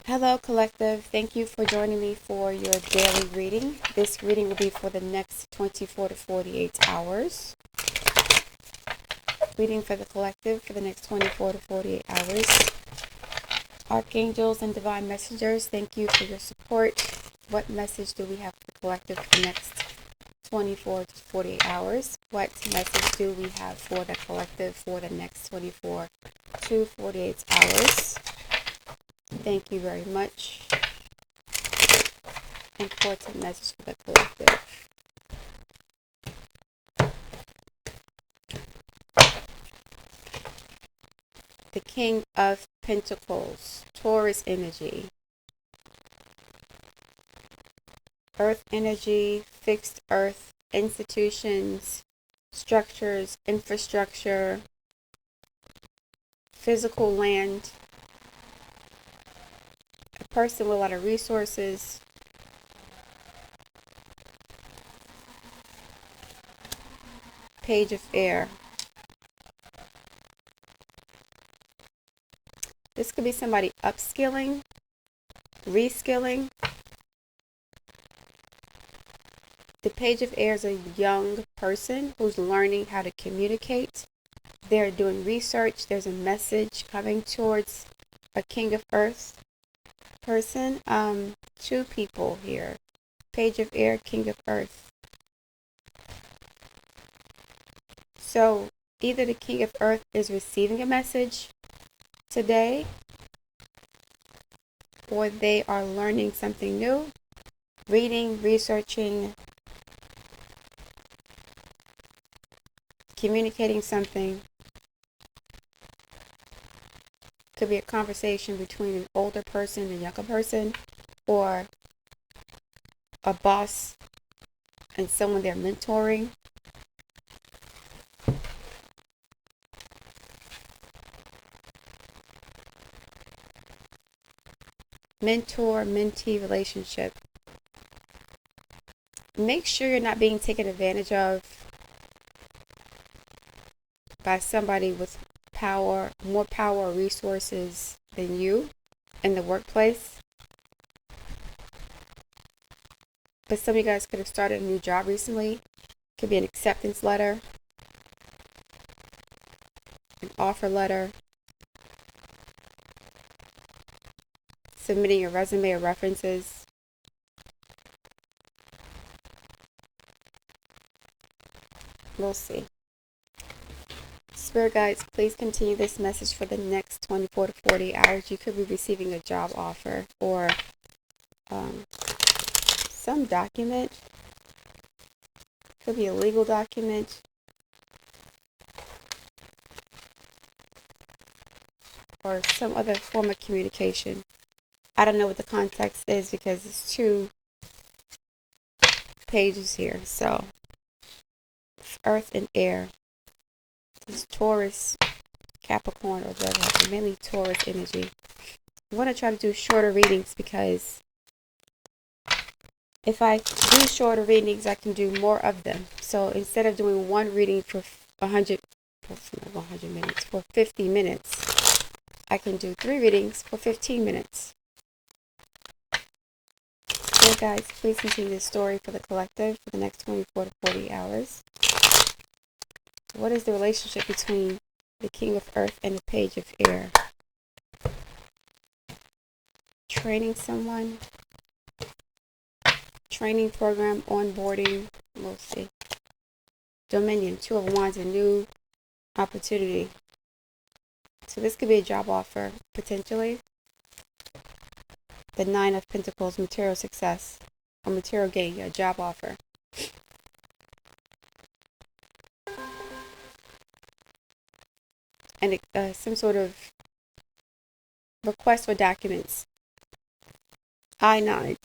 Hello, collective. Thank you for joining me for your daily reading. This reading will be for the next 24 to 48 hours. Reading for the collective for the next 24 to 48 hours. Archangels and divine messengers, thank you for your support. What message do we have for the collective for the next 24 to 48 hours? What message do we have for the collective for the next 24 to 48 hours? Thank you very much. Important message for the collective. The King of Pentacles, Taurus energy. Earth energy, fixed earth, institutions, structures, infrastructure, physical land. A person with a lot of resources. Page of air. This could be somebody upskilling, reskilling. The page of air is a young person who's learning how to communicate. They're doing research. There's a message coming towards a king of earth person. Two people here. Page of air, king of earth. So either the king of earth is receiving a message today, or they are learning something new, reading, researching, communicating something. Could be a conversation between an older person and a younger person, or a boss and someone they're mentoring. Mentor-mentee relationship. Make sure you're not being taken advantage of by somebody with power, more power or resources than you in the workplace. But some of you guys could have started a new job recently. Could be an acceptance letter, an offer letter, submitting your resume or references. We'll see. Spirit guides, please continue this message for the next 24 to 40 hours. You could be receiving a job offer or some document. Could be a legal document. Or some other form of communication. I don't know what the context is because it's two pages here. So, earth and air. This is Taurus, Capricorn, or whatever, mainly Taurus energy. I want to try to do shorter readings because if I do shorter readings, I can do more of them. So instead of doing one reading for 100 minutes, for 50 minutes, I can do 3 readings for 15 minutes. So guys, please continue this story for the collective for the next 24 to 40 hours. What is the relationship between the King of Earth and the Page of Air? Training someone. Training program, onboarding. We'll see. Dominion, 2 of Wands, a new opportunity. So this could be a job offer, potentially. The 9 of Pentacles, material success, or material gain, a job offer. And some sort of request for documents. I-9.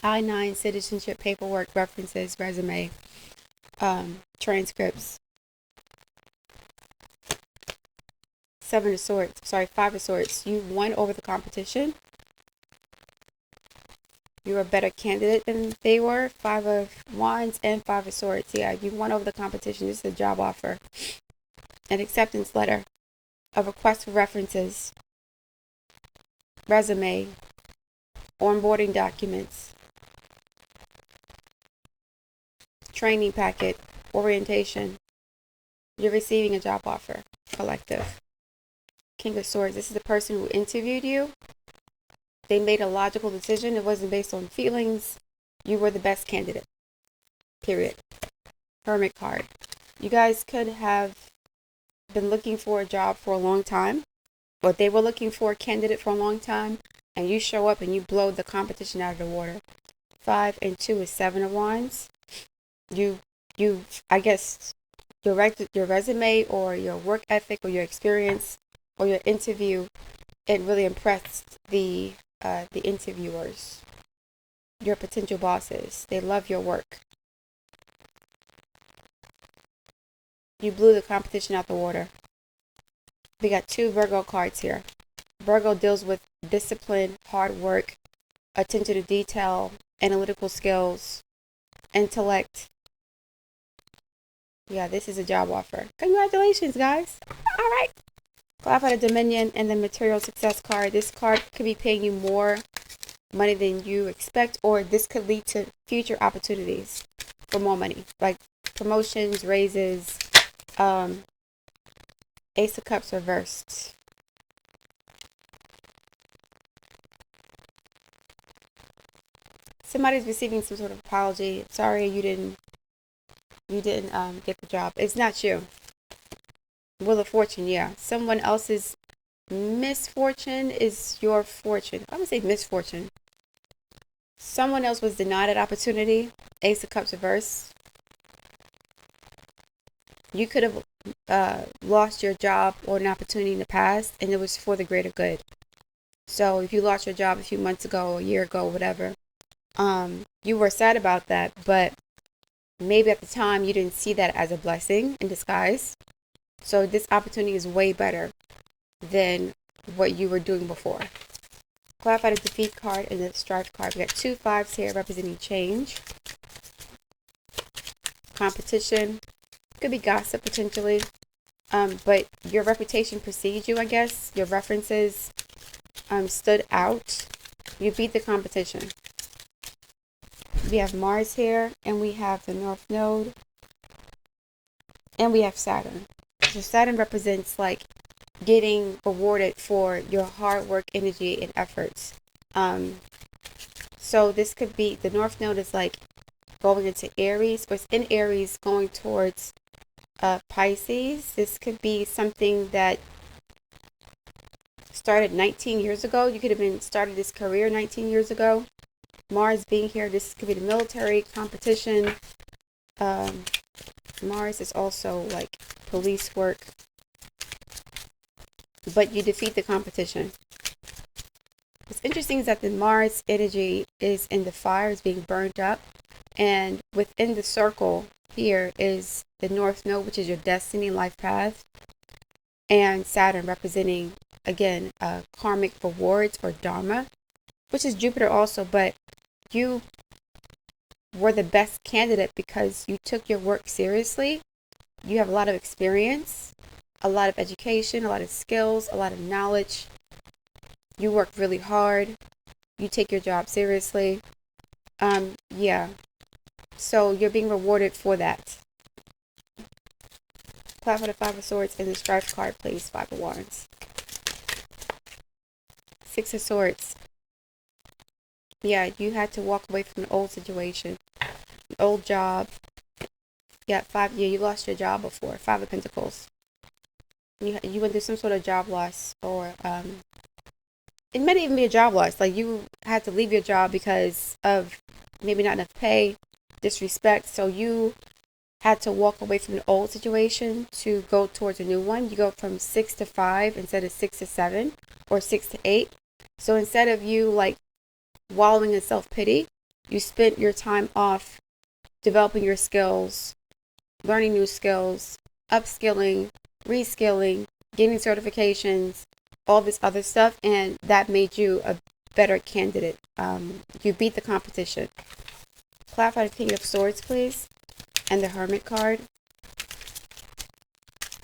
I-9, citizenship, paperwork, references, resume, transcripts. 5 of Swords. You won over the competition. You're a better candidate than they were. 5 of Wands and 5 of Swords. Yeah, you won over the competition. This is a job offer. An acceptance letter. A request for references. resume, onboarding documents, training packet, orientation. You're receiving a job offer. Collective. King of Swords. This is the person who interviewed you. They made a logical decision. It wasn't based on feelings. You were the best candidate. Period. Hermit card. You guys could have been looking for a job for a long time, or they were looking for a candidate for a long time, and you show up and you blow the competition out of the water. 5 and 2 is 7 of Wands. I guess your resume or your work ethic or your experience or your interview, it really impressed the interviewers, your potential bosses. They love your work. You blew the competition out the water. We got 2 Virgo cards here. Virgo deals with discipline, hard work, attention to detail, analytical skills, intellect. Yeah, this is a job offer. Congratulations, guys. All right. Clarify the Dominion and the Material Success card. This card could be paying you more money than you expect, or this could lead to future opportunities for more money, like promotions, raises. Ace of Cups reversed. Somebody's receiving some sort of apology. Sorry, you didn't get the job. It's not you. Wheel of Fortune, yeah. Someone else's misfortune is your fortune. I'm gonna say misfortune. Someone else was denied an opportunity. Ace of Cups reversed. You could have lost your job or an opportunity in the past, and it was for the greater good. So if you lost your job a few months ago, a year ago, whatever, you were sad about that, but maybe at the time you didn't see that as a blessing in disguise. So this opportunity is way better than what you were doing before. Clarify the Defeat card and the Strife card. We got 2 5s here representing change, competition. Could be gossip potentially, but your reputation precedes you, I guess. Your references stood out. You beat the competition. We have Mars here, and we have the North Node, and we have Saturn. So Saturn represents like getting rewarded for your hard work, energy, and efforts. So this could be, the North Node is like going into Aries, or it's in Aries going towards Pisces. This could be something that started 19 years ago. You could have been started this career 19 years ago. Mars being here, this could be the military, competition. Mars is also like police work, but you defeat the competition. What's interesting is that the Mars energy is in the fire, is being burned up, and within the circle here is the North Node, which is your destiny, life path, and Saturn representing, again, karmic rewards or dharma, which is Jupiter also, but you were the best candidate because you took your work seriously. You have a lot of experience, a lot of education, a lot of skills, a lot of knowledge. You work really hard. You take your job seriously. Yeah. So you're being rewarded for that. Clap for the 5 of Swords and the Strife card, please. 5 of Wands. 6 of Swords. Yeah, you had to walk away from an old situation, an old job. Yeah, 5. Yeah, you lost your job before. 5 of Pentacles. You went through some sort of job loss, or it might even be a job loss. Like you had to leave your job because of maybe not enough pay, disrespect. So you had to walk away from an old situation to go towards a new one. You go from 6 to 5 instead of 6 to 7 or 6 to 8. So instead of you like wallowing in self-pity, you spent your time off developing your skills, learning new skills, upskilling, reskilling, getting certifications, all this other stuff, and that made you a better candidate. You beat the competition. Clarify the King of Swords, please, and the Hermit card.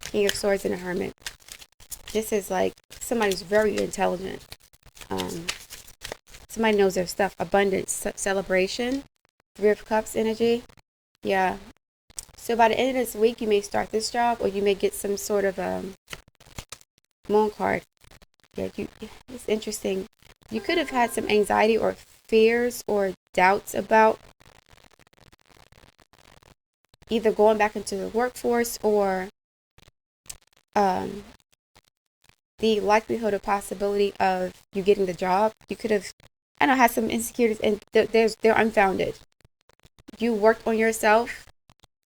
King of Swords and the Hermit. This is like somebody's very intelligent. Somebody knows their stuff. Abundance, celebration, Three of Cups energy. Yeah. So by the end of this week, you may start this job, or you may get some sort of moon card. Yeah, it's interesting. You could have had some anxiety or fears or doubts about either going back into the workforce or the likelihood or possibility of you getting the job. You could have, I don't know, had some insecurities, and they're unfounded. You worked on yourself.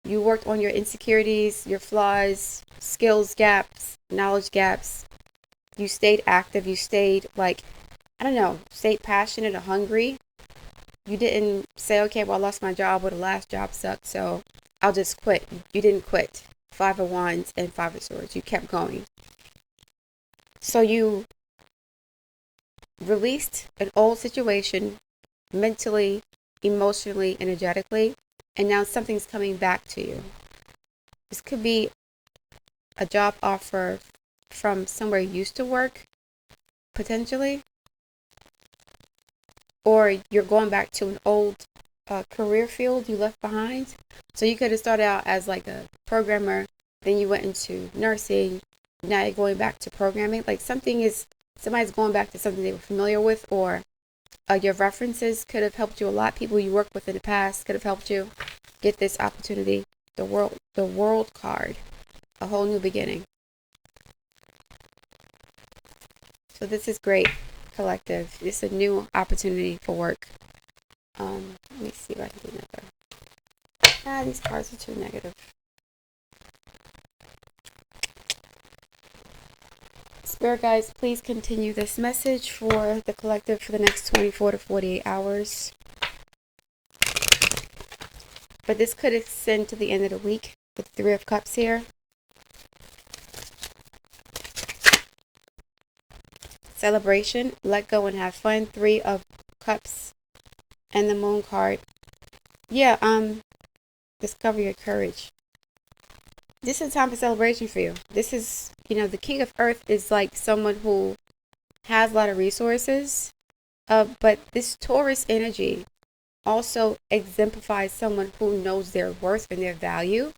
You worked on your insecurities, your flaws, skills gaps, knowledge gaps. You stayed active. You stayed, like, I don't know, stayed passionate or hungry. You didn't say, okay, well, I lost my job, or the last job sucked, so I'll just quit. You didn't quit. Five of Wands and Five of Swords. You kept going. So you released an old situation mentally, emotionally, energetically, and now something's coming back to you. This could be a job offer from somewhere you used to work, potentially, or you're going back to an old career field you left behind. So you could have started out as like a programmer, then you went into nursing, now you're going back to programming. Like somebody's going back to something they were familiar with, or your references could have helped you a lot. People you worked with in the past could have helped you get this opportunity. The world card, a whole new beginning. So this is great, collective. It's a new opportunity for work. Let me see if I can do another. These cards are too negative. Spirit guides, please continue this message for the collective for the next 24 to 48 hours. But this could extend to the end of the week with the Three of Cups here. Celebration, let go and have fun. Three of Cups and the Moon card. Yeah, discover your courage. This is a time for celebration for you. This is, the King of Earth is like someone who has a lot of resources. But this Taurus energy also exemplifies someone who knows their worth and their value.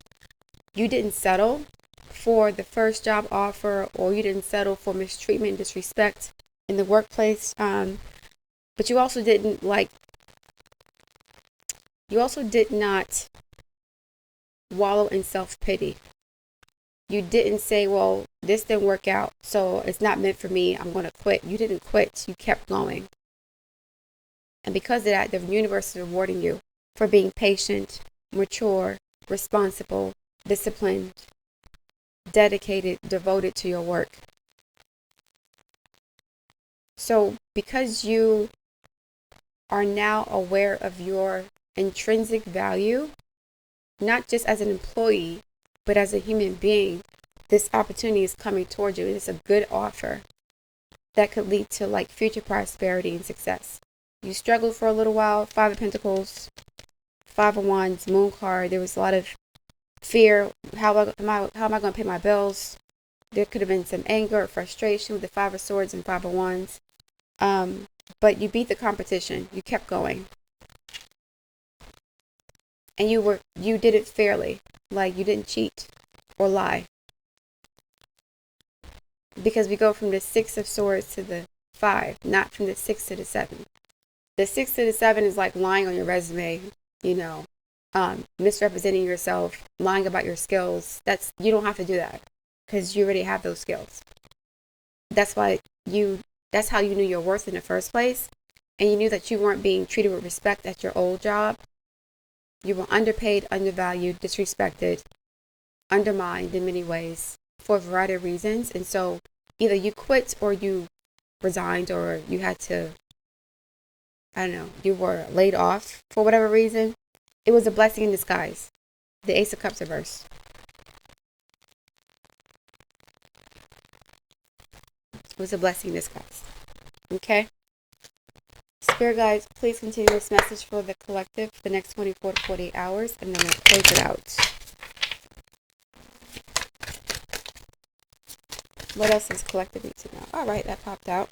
You didn't settle for the first job offer, or you didn't settle for mistreatment and disrespect in the workplace. But you also did not wallow in self-pity. You didn't say, well, this didn't work out, so it's not meant for me, I'm going to quit. You didn't quit. You kept going. And because of that, the universe is rewarding you for being patient, mature, responsible, disciplined, dedicated, devoted to your work. So because you are now aware of your intrinsic value, not just as an employee, but as a human being, this opportunity is coming towards you. It's a good offer that could lead to future prosperity and success. You struggled for a little while. Five of Pentacles, Five of Wands, Moon card. There was a lot of fear. How am I going to pay my bills? There could have been some anger or frustration with the Five of Swords and Five of Wands. But you beat the competition. You kept going. And you did it fairly. You didn't cheat or lie. Because we go from the Six of Swords to the Five, not from the Six to the Seven. The 6 to the 7 is like lying on your resume, misrepresenting yourself, lying about your skills. You don't have to do that because you already have those skills. That's how you knew your worth in the first place. And you knew that you weren't being treated with respect at your old job. You were underpaid, undervalued, disrespected, undermined in many ways for a variety of reasons. And so either you quit or you resigned, or you had to, you were laid off for whatever reason. It was a blessing in disguise. The Ace of Cups reversed. It was a blessing in disguise. Okay? Spirit guides, please continue this message for the collective for the next 24 to 48 hours, and then we'll close it out. What else does collective need to know? All right, that popped out.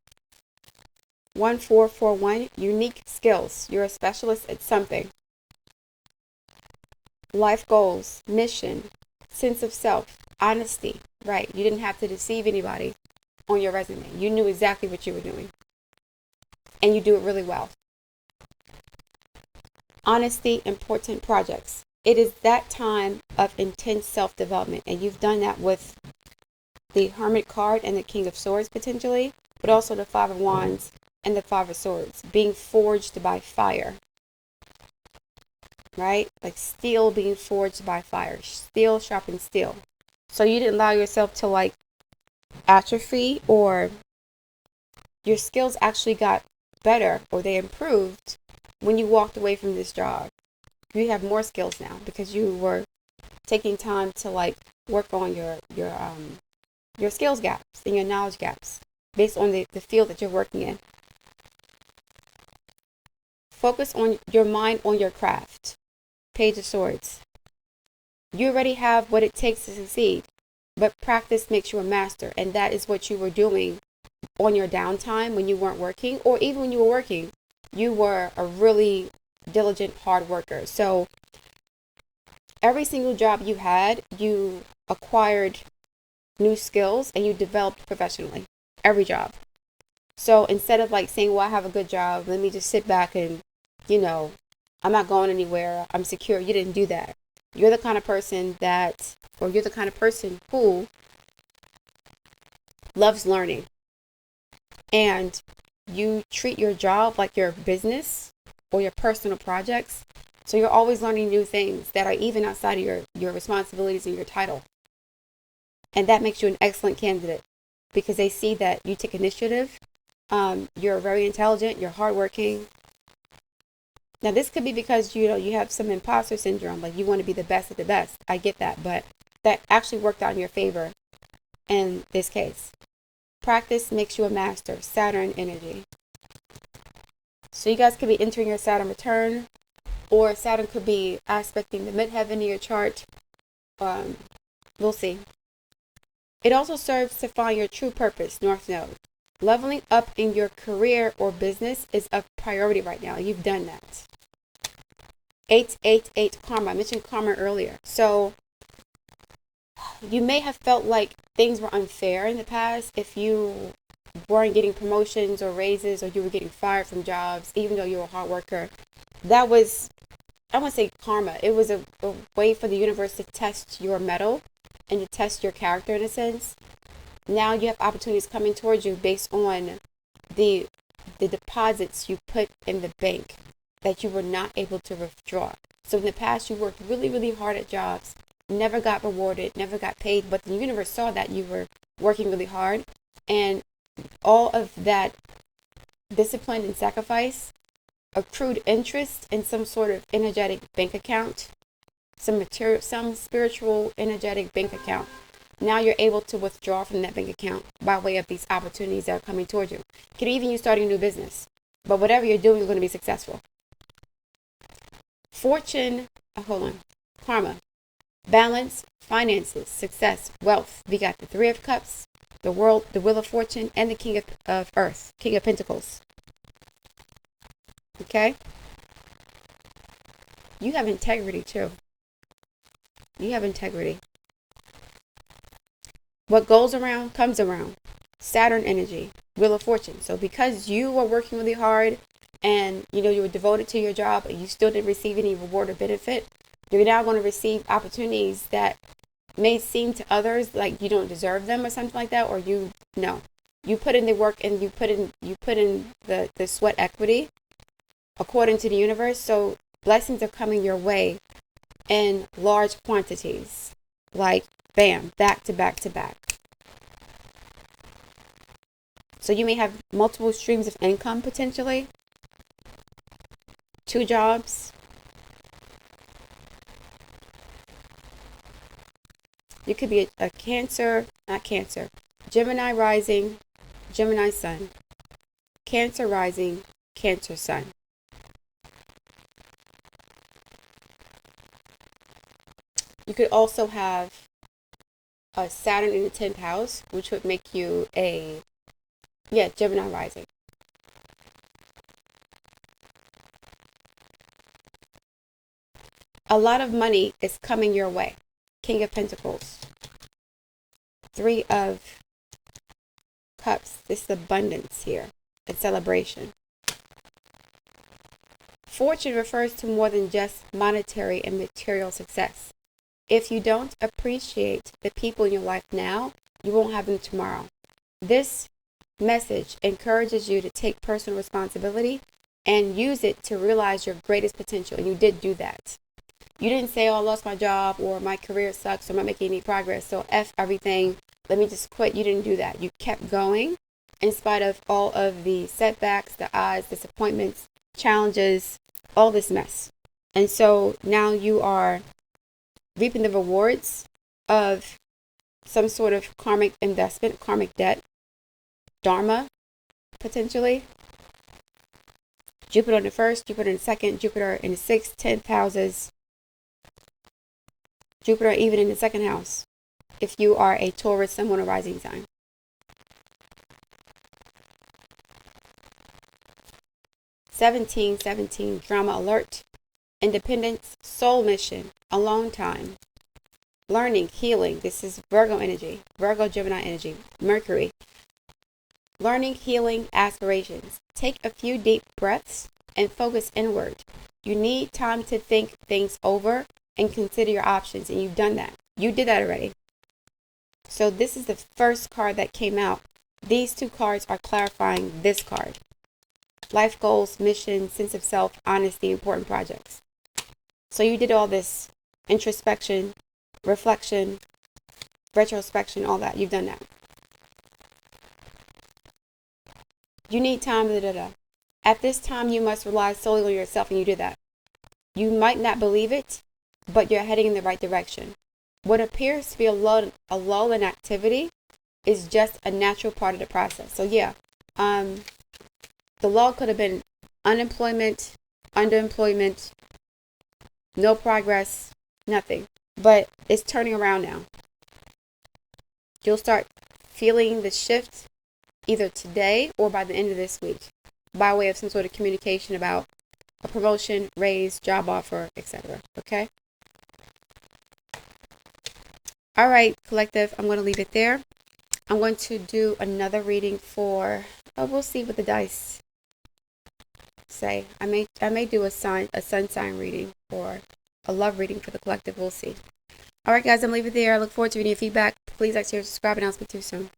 1441, unique skills. You're a specialist at something. Life goals, mission, sense of self, honesty, right? You didn't have to deceive anybody on your resume. You knew exactly what you were doing. And you do it really well. Honesty, important projects. It is that time of intense self-development. And you've done that with the Hermit card and the King of Swords potentially, but also the Five of Wands and the Five of Swords. Being forged by fire. Right? Like steel being forged by fire. Steel sharpens steel. So you didn't allow yourself to like atrophy, or your skills actually got better or they improved when you walked away from this job. You have more skills now because you were taking time to like work on your skills gaps and your knowledge gaps based on the field that you're working in. Focus on your mind on your craft. Page of Swords. You already have what it takes to succeed, but practice makes you a master, and that is what you were doing on your downtime when you weren't working, or even when you were working. You were a really diligent, hard worker. So every single job you had, you acquired new skills and you developed professionally. Every job. So instead of like saying, well, I have a good job, let me just sit back and, I'm not going anywhere, I'm secure. You didn't do that. You're the kind of person you're the kind of person who loves learning. And you treat your job like your business or your personal projects. So you're always learning new things that are even outside of your responsibilities and your title. And that makes you an excellent candidate because they see that you take initiative. You're very intelligent, you're hardworking. Now, this could be because, you have some imposter syndrome, like you want to be the best of the best. I get that, but that actually worked out in your favor in this case. Practice makes you a master. Saturn energy. So you guys could be entering your Saturn return, or Saturn could be aspecting the midheaven in your chart. We'll see. It also serves to find your true purpose, North Node. Leveling up in your career or business is a priority right now. You've done that. 888 karma. I mentioned karma earlier. So you may have felt like things were unfair in the past if you weren't getting promotions or raises, or you were getting fired from jobs, even though you were a hard worker. That was, I wouldn't say karma. It was a way for the universe to test your mettle and to test your character in a sense. Now you have opportunities coming towards you based on the deposits you put in the bank that you were not able to withdraw. So in the past, you worked really, really hard at jobs, never got rewarded, never got paid, but the universe saw that you were working really hard, and all of that discipline and sacrifice accrued interest in some sort of energetic bank account, some spiritual energetic bank account. Now you're able to withdraw from that bank account by way of these opportunities that are coming towards you. Could even you starting a new business, but whatever you're doing, you're going to be successful. Karma, balance, finances, success, wealth. We got the Three of Cups, the Wheel of Fortune, and the King of Earth, King of Pentacles. Okay? You have integrity too. You have integrity. What goes around comes around. Saturn energy, Wheel of Fortune. So because you were working really hard and you were devoted to your job and you still didn't receive any reward or benefit, you're now going to receive opportunities that may seem to others like you don't deserve them or something like that, or you put in the work and you put in the sweat equity according to the universe. So blessings are coming your way in large quantities, like bam, back to back to back. So you may have multiple streams of income potentially, 2 jobs. You could be a Gemini rising, Gemini sun, Cancer rising, Cancer sun. You could also have a Saturn in the 10th house, which would make you Gemini rising. A lot of money is coming your way. King of Pentacles. Three of Cups. This is abundance here. It's celebration. Fortune refers to more than just monetary and material success. If you don't appreciate the people in your life now, you won't have them tomorrow. This message encourages you to take personal responsibility and use it to realize your greatest potential. And you did do that. You didn't say, oh, I lost my job, or my career sucks, or I'm not making any progress, so F everything, let me just quit. You didn't do that. You kept going in spite of all of the setbacks, the odds, disappointments, challenges, all this mess. And so now you are reaping the rewards of some sort of karmic investment, karmic debt, dharma, potentially. Jupiter in the first, Jupiter in the second, Jupiter in the 6th, 10th houses, Jupiter even in the second house, if you are a Taurus, Sun, Moon, or rising sign. Seventeen, drama alert, independence, soul mission, alone time, learning, healing. This is Virgo energy, Virgo, Gemini energy, Mercury. Learning, healing, aspirations. Take a few deep breaths and focus inward. You need time to think things over and consider your options. And you've done that. You did that already. So this is the first card that came out. These two cards are clarifying this card. Life goals, mission, sense of self, honesty, important projects. So you did all this introspection, reflection, retrospection, all that. You've done that. You need time, At this time, you must rely solely on yourself, and you did that. You might not believe it, but you're heading in the right direction. What appears to be a lull in activity is just a natural part of the process. So yeah, the lull could have been unemployment, underemployment, no progress, nothing. But it's turning around now. You'll start feeling the shift either today or by the end of this week, by way of some sort of communication about a promotion, raise, job offer, etc. Okay? All right, collective, I'm going to leave it there. I'm going to do another reading for, we'll see what the dice say. I may do a sun sign reading or a love reading for the collective. We'll see. All right, guys, I'm leaving it there. I look forward to reading your feedback. Please like, share, subscribe, and I'll speak to you soon.